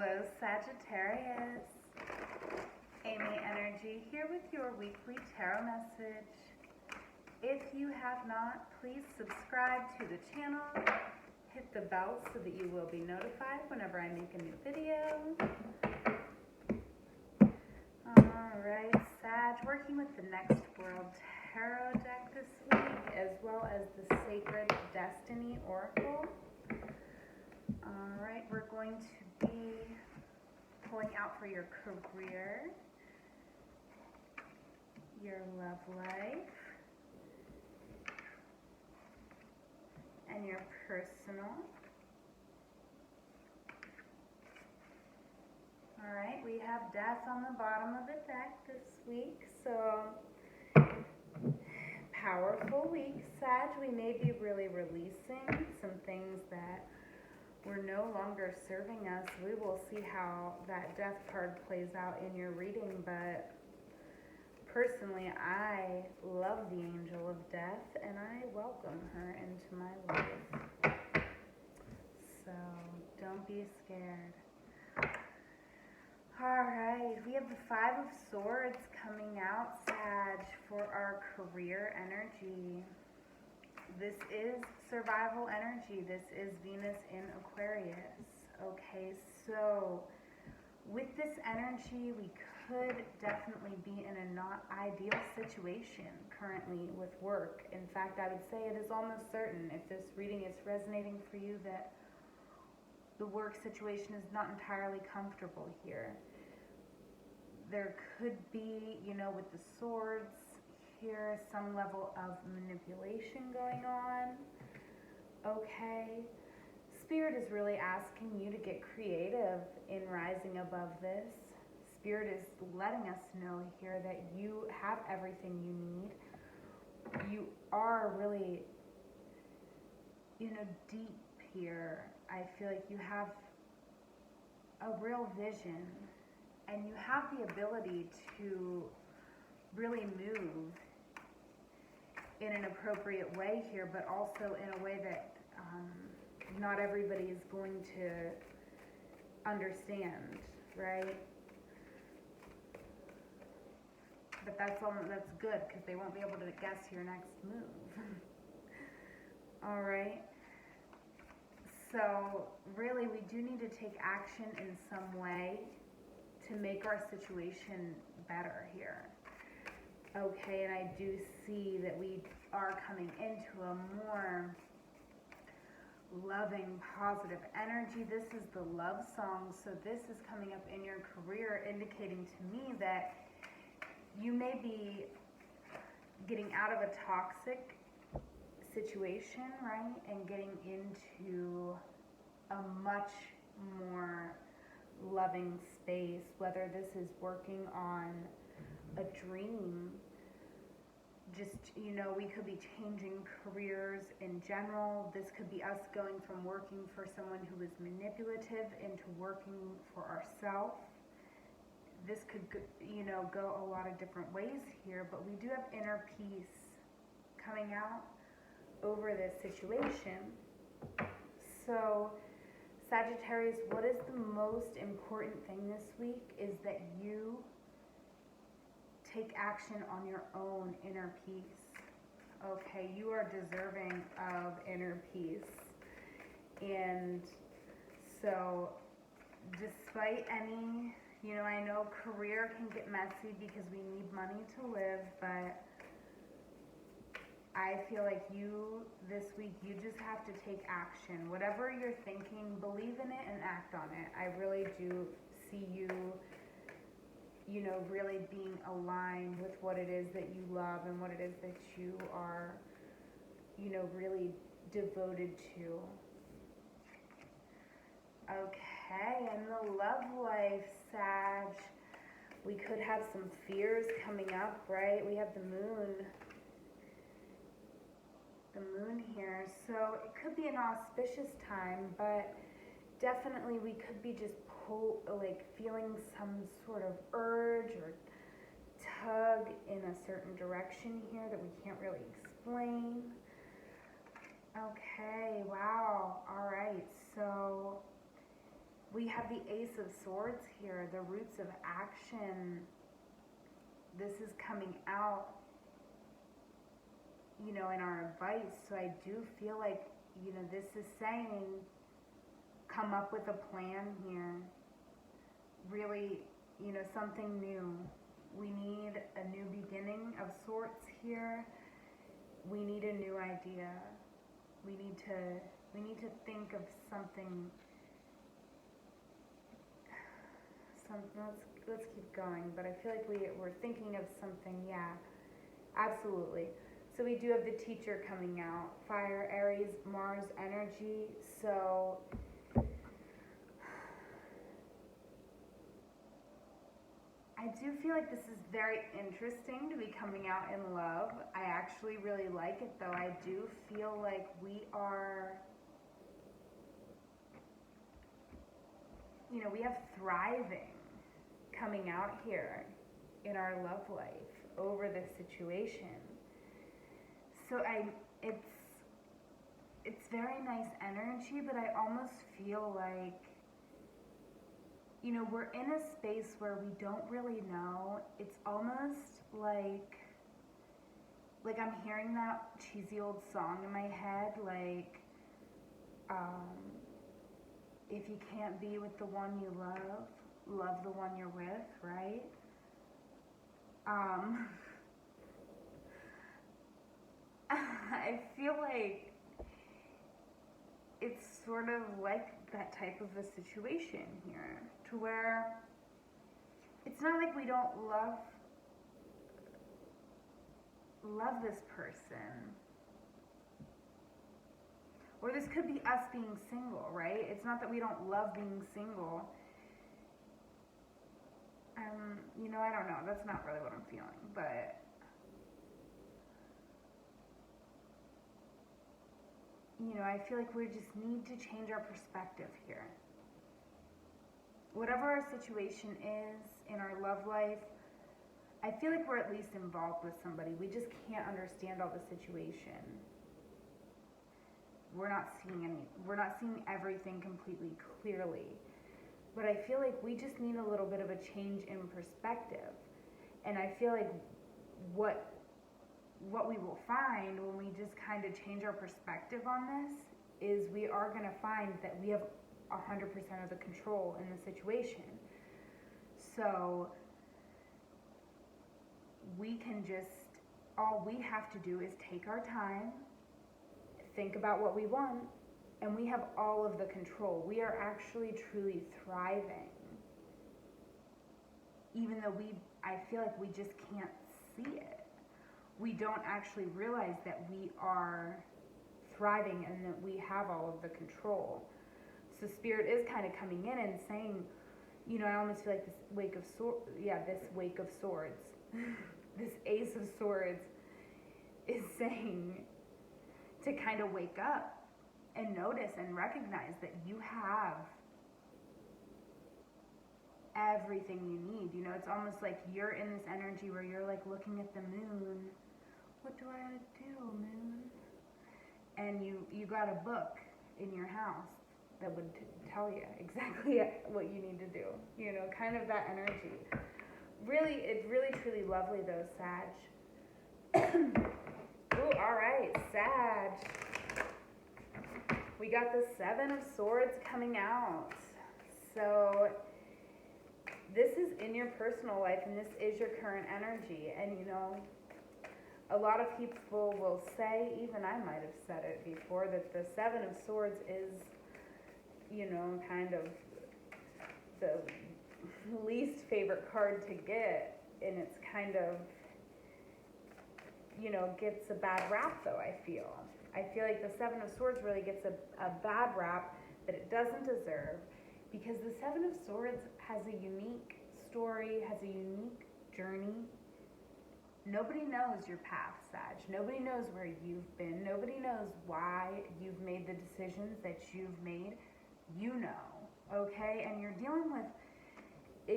Hello, Sagittarius. Amyenergy here with your weekly tarot message. If you have not, please subscribe to the channel. Hit the bell so that you will be notified whenever I make a new video. Alright, Sag, working with the Next World Tarot deck this week, as well as the Sacred Destiny Oracle. Alright, we're going to be pulling out for your career, your love life, and your personal. Alright, we have Death on the bottom of the deck this week, so powerful week, Sag. We may be really releasing some things that were no longer serving us. We will see how that Death card plays out in your reading, but personally, I love the Angel of Death, and I welcome her into my life. So, don't be scared. Alright, we have the Five of Swords coming out, Sag, for our career energy. This is survival energy. This is Venus in Aquarius. Okay, so with this energy, we could definitely be in a not ideal situation currently with work. In fact, I would say it is almost certain, if this reading is resonating for you, that the work situation is not entirely comfortable here. There could be, with the swords here, some level of manipulation going on. Okay. Spirit is really asking you to get creative in rising above this. Spirit is letting us know here that you have everything you need. You are really, deep here. I feel like you have a real vision, and you have the ability to really move in an appropriate way here, but also in a way that not everybody is going to understand, right? But that's good, because they won't be able to guess your next move. All right. So really, we do need to take action in some way to make our situation better here. Okay, and I do see that we are coming into a more loving, positive energy. This is the love song, so this is coming up in your career, indicating to me that you may be getting out of a toxic situation, right, and getting into a much more loving space, whether this is working on a dream. Just, we could be changing careers in general. This could be us going from working for someone who is manipulative into working for ourselves. This could, go a lot of different ways here, but we do have inner peace coming out over this situation. So, Sagittarius, what is the most important thing this week is that you take action on your own inner peace. Okay, you are deserving of inner peace. And so, despite any, I know career can get messy because we need money to live, but I feel like this week, you just have to take action. Whatever you're thinking, believe in it and act on it. I really do see you, really being aligned with what it is that you love and what it is that you are, really devoted to. Okay, and the love life, Sag. We could have some fears coming up, right? We have the moon. The moon here, so it could be an auspicious time, but definitely we could be just feeling some sort of urge or tug in a certain direction here that we can't really explain. Okay, wow, all right, so we have the Ace of Swords here, the roots of action. This is coming out, you know, in our advice. So I do feel like, you know, this is saying, come up with a plan here. Really, you know, something new. We need a new beginning of sorts here. We need a new idea. We need to think of something. Let's keep going. But I feel like we're thinking of something. Yeah, absolutely. So we do have the Teacher coming out. Fire, Aries, Mars energy. So I do feel like this is very interesting to be coming out in love. I actually really like it, though. I do feel like we are, you know, we have thriving coming out here in our love life over this situation. So it's very nice energy, but I almost feel like, you know, we're in a space where we don't really know. It's almost like I'm hearing that cheesy old song in my head, like, if you can't be with the one you love, love the one you're with, right? I feel like it's sort of like that type of a situation here, to where it's not like we don't love this person, or this could be us being single, right? It's not that we don't love being single. You know, I don't know, that's not really what I'm feeling, but you know, I feel like we just need to change our perspective here. Whatever our situation is in our love life, I feel like we're at least involved with somebody. We just can't understand all the situation. We're not seeing everything completely clearly. But I feel like we just need a little bit of a change in perspective. And I feel like what we will find when we just kind of change our perspective on this is we are going to find that we have 100% of the control in the situation. So we can all we have to do is take our time, think about what we want, and we have all of the control. We are actually truly thriving. Even though I feel like we just can't see it. We don't actually realize that we are thriving and that we have all of the control. So Spirit is kind of coming in and saying, you know, I almost feel like this wake of swords, this Ace of Swords is saying to kind of wake up and notice and recognize that you have everything you need. You know, it's almost like you're in this energy where you're like looking at the moon. What do I do, moon? And you got a book in your house that would tell you exactly what you need to do. You know, kind of that energy. Really, it's really truly lovely though, Sag. Ooh, all right, Sag. We got the Seven of Swords coming out. So this is in your personal life, and this is your current energy. And you know, a lot of people will say, even I might have said it before, that the Seven of Swords is, you know, kind of the least favorite card to get, and it's kind of, you know, gets a bad rap though, I feel like the Seven of Swords really gets a bad rap that it doesn't deserve, because the Seven of Swords has a unique story, has a unique journey. Nobody knows your path, Sag. Nobody knows where you've been. Nobody knows why you've made the decisions that you've made. You know, okay? And you're dealing with,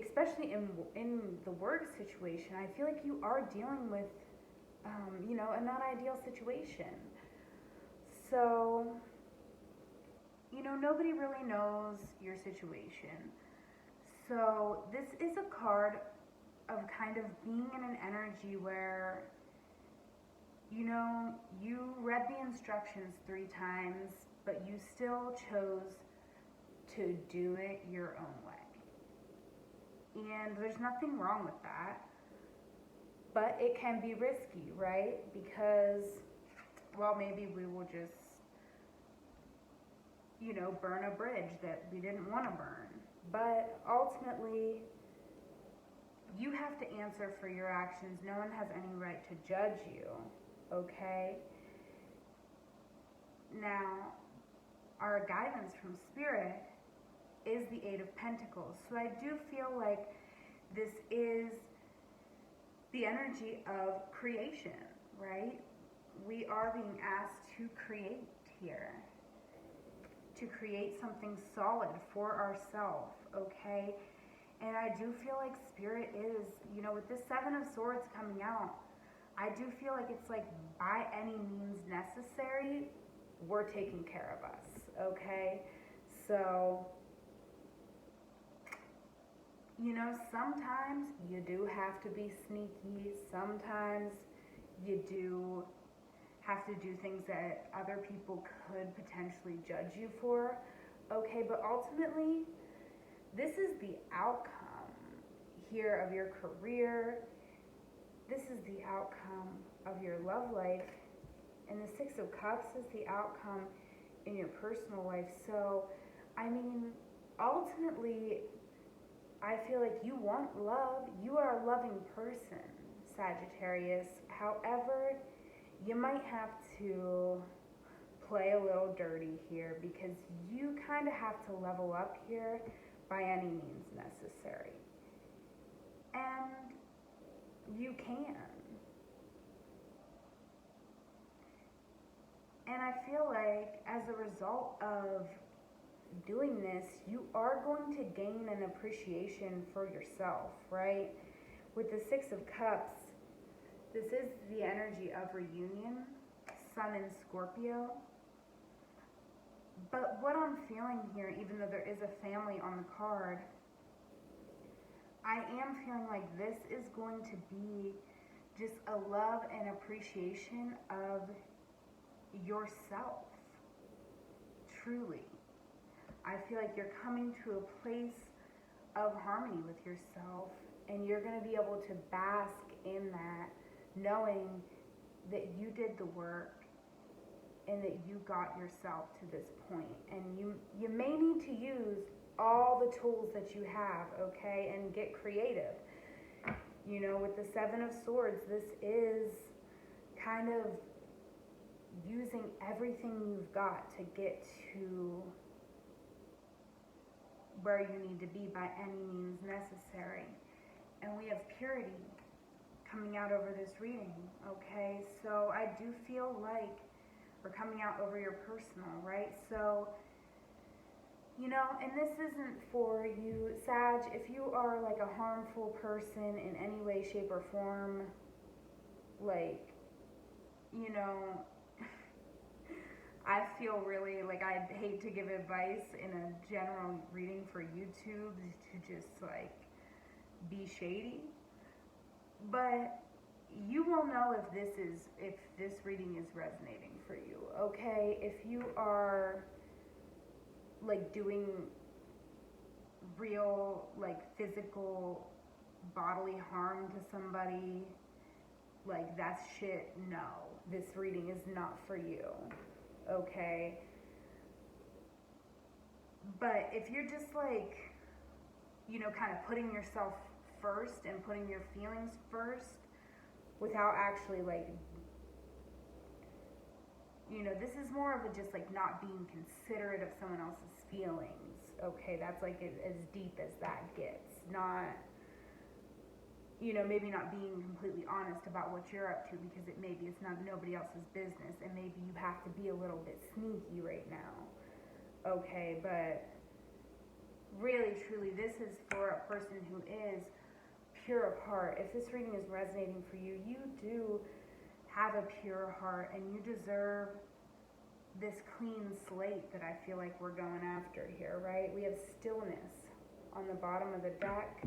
especially in the work situation, I feel like you are dealing with, you know, a not ideal situation. So, you know, nobody really knows your situation. So this is a card of kind of being in an energy where, you read the instructions 3 times, but you still chose to do it your own way. And there's nothing wrong with that. But it can be risky, right? Because, well, maybe we will just, burn a bridge that we didn't want to burn. But ultimately, you have to answer for your actions. No one has any right to judge you, okay? Now, our guidance from Spirit is the Eight of Pentacles. So I do feel like this is the energy of creation, right? We are being asked to create here, to create something solid for ourselves, okay? And I do feel like Spirit is, with this Seven of Swords coming out, I do feel like it's like, by any means necessary, we're taking care of us, okay? So, sometimes you do have to be sneaky. Sometimes you do have to do things that other people could potentially judge you for, okay? But ultimately, this is the outcome here of your career. This is the outcome of your love life. And the Six of Cups is the outcome in your personal life. So, ultimately, I feel like you want love. You are a loving person, Sagittarius. However, you might have to play a little dirty here because you kind of have to level up here by any means necessary. And you can. And I feel like as a result of doing this, you are going to gain an appreciation for yourself, right? With the Six of Cups, this is the energy of reunion, Sun in Scorpio. But what I'm feeling here, even though there is a family on the card, I am feeling like this is going to be just a love and appreciation of yourself, truly. I feel like you're coming to a place of harmony with yourself, and you're going to be able to bask in that, knowing that you did the work and that you got yourself to this point. And you may need to use all the tools that you have, okay, and get creative. With the Seven of Swords, this is kind of using everything you've got to get to where you need to be by any means necessary. And we have purity coming out over this reading, okay? So I do feel like we're coming out over your personal, right? So, and this isn't for you, Sag, if you are like a harmful person in any way, shape, or form, like, I feel really like I'd hate to give advice in a general reading for YouTube to just like be shady, but you will know if this reading is resonating for you, okay? If you are like doing real like physical bodily harm to somebody, like that's shit, no, this reading is not for you, okay? But if you're just like, kind of putting yourself first and putting your feelings first without actually like, this is more of a just like not being considerate of someone else's feelings, okay? That's like as deep as that gets. Not, maybe not being completely honest about what you're up to because maybe it's not nobody else's business, and maybe you have to be a little bit sneaky right now, okay? But really, truly, this is for a person who is pure of heart. If this reading is resonating for you, you do have a pure heart, and you deserve this clean slate that I feel like we're going after here, right? We have stillness on the bottom of the deck.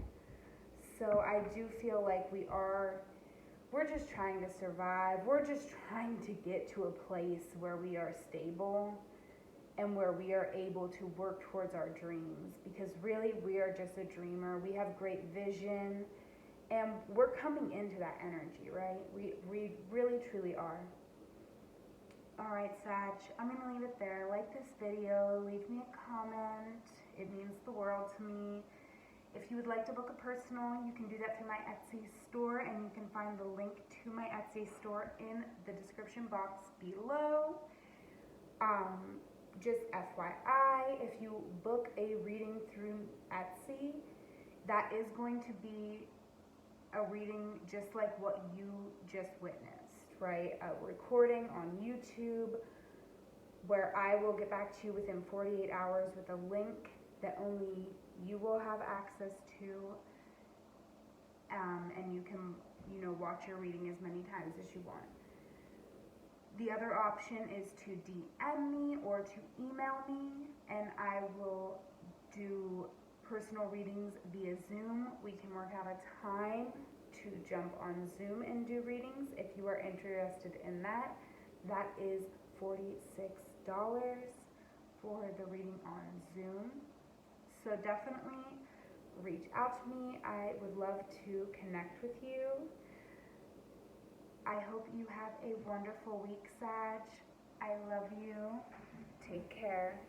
So I do feel like we're just trying to survive. We're just trying to get to a place where we are stable and where we are able to work towards our dreams, because really we are just a dreamer. We have great vision and we're coming into that energy, right? We really truly are. All right, Sag, I'm gonna leave it there. Like this video, leave me a comment. It means the world to me. If you would like to book a personal, you can do that through my Etsy store, and you can find the link to my Etsy store in the description box below. Just FYI, if you book a reading through Etsy, that is going to be a reading just like what you just witnessed, right? A recording on YouTube where I will get back to you within 48 hours with a link that only you will have access to, and you can, watch your reading as many times as you want. The other option is to DM me or to email me, and I will do personal readings via Zoom. We can work out a time to jump on Zoom and do readings if you are interested in that. That is $46 for the reading on Zoom. So definitely reach out to me. I would love to connect with you. I hope you have a wonderful week, Sag. I love you. Take care.